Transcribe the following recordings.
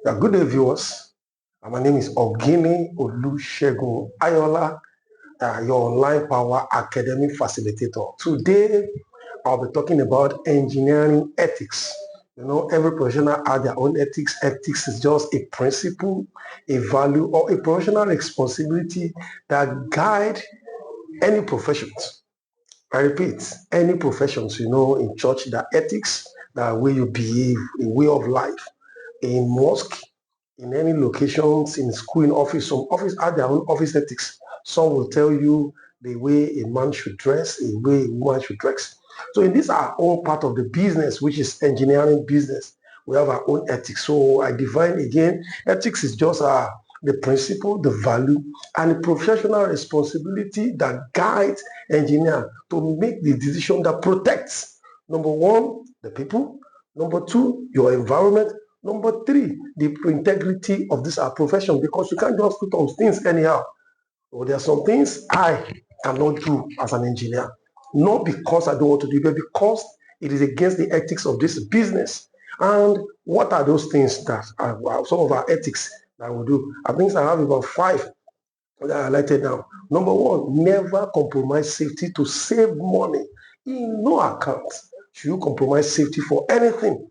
Yeah, good day, viewers. My name is OGINNI Ayoola, your online power academic facilitator. Today, I'll be talking about engineering ethics. You know, every professional has their own ethics. Ethics is just a principle, a value, or a professional responsibility that guide any professions. I repeat, any professions, you know, in church, the ethics, the way you behave, a way of life, in mosque, in any locations, in school, in office. Some office have their own office ethics. Some will tell you the way a man should dress, the way a woman should dress. So in this our own part of the business, which is engineering business, we have our own ethics. So I define again, ethics is just the principle, the value, and the professional responsibility that guides engineer to make the decision that protects, number one, the people, number two, your environment, number three, the integrity of this our profession, because you can't just put on things anyhow. Well, there are some things I cannot do as an engineer, not because I don't want to do it, but because it is against the ethics of this business. And what are those things that are some of our ethics that we do? I think I have about 5 that I highlighted now. Number one, never compromise safety to save money. In no account should you compromise safety for anything,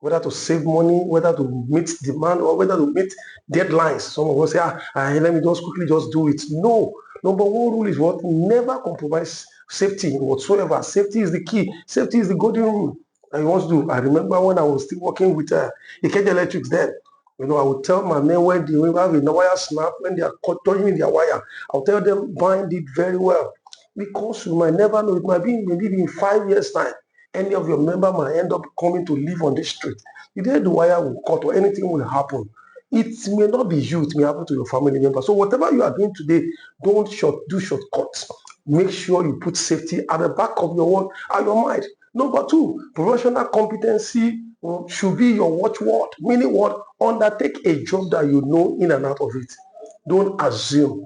whether to save money, whether to meet demand, or whether to meet deadlines. Some of us say, let me just quickly just do it. No. Number one rule is what? Never compromise safety whatsoever. Safety is the key. Safety is the golden rule. And you want to do. I remember when I was still working with Ikeja Electrics then. You know, I would tell my men when they have a wire snap, when they are touching their wire, I'll tell them bind it very well. Because you might never know, it might be maybe in 5 years' time, any of your member might end up coming to live on the street. Either the wire will cut or anything will happen. It may not be you, it may happen to your family member. So whatever you are doing today, don't do shortcuts. Make sure you put safety at the back of your mind. Number two, professional competency should be your watchword. Meaning what? Undertake a job that you know in and out of it. Don't assume.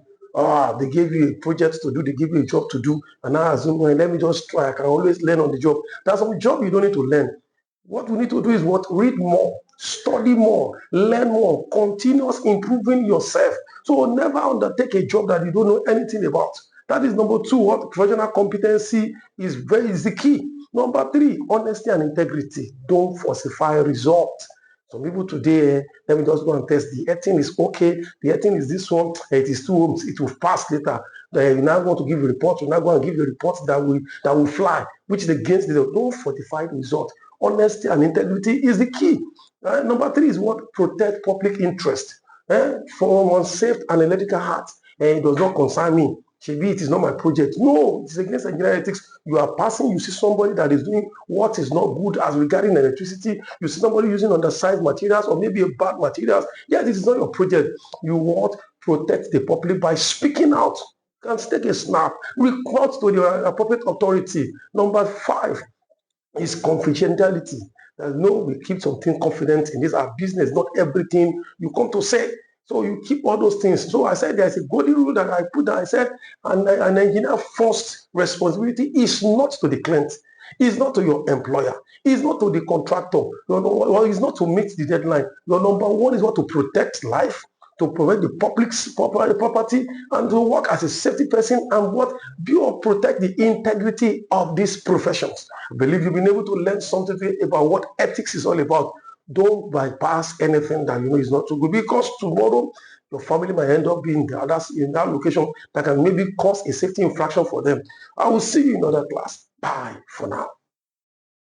They gave you a project to do, they give you a job to do, and I assume, well, let me just try. I can always learn on the job. There's some job you don't need to learn. What we need to do is what? Read more, study more, learn more, continuous improving yourself. So never undertake a job that you don't know anything about. That is number two. What? Professional competency is the key. Number three, honesty and integrity. Don't falsify results. Some people today, let me just go and test. The earthing is okay. The earthing is this one. It is 2 ohms. It will pass later. You're not going to give a report. You're not going to give a report that will fly, which is against the don't fortify the result. Honesty and integrity is the key. Number three is what? Protect public interest. For one's safe and electrical heart. It does not concern me. Maybe it is not my project. No, it's against engineering ethics. You are passing, you see somebody that is doing what is not good as regarding electricity. You see somebody using undersized materials or maybe a bad materials. Yeah, this is not your project. You want to protect the public by speaking out. You can take a snap. Report to the appropriate authority. Number 5 is confidentiality. We keep something confident in this our business. Not everything you come to say. So you keep all those things. So I said there's a golden rule that I put down. I said an engineer first responsibility is not to the client, is not to your employer, is not to the contractor, it's not to meet the deadline. Your number one is what? To protect life, to protect the public's property, and to work as a safety person and what? Protect the integrity of these professions. I believe you've been able to learn something about what ethics is all about. Don't bypass anything that you know is not too good, because tomorrow your family might end up being in that location that can maybe cause a safety infraction for them. I will see you in another class. Bye for now.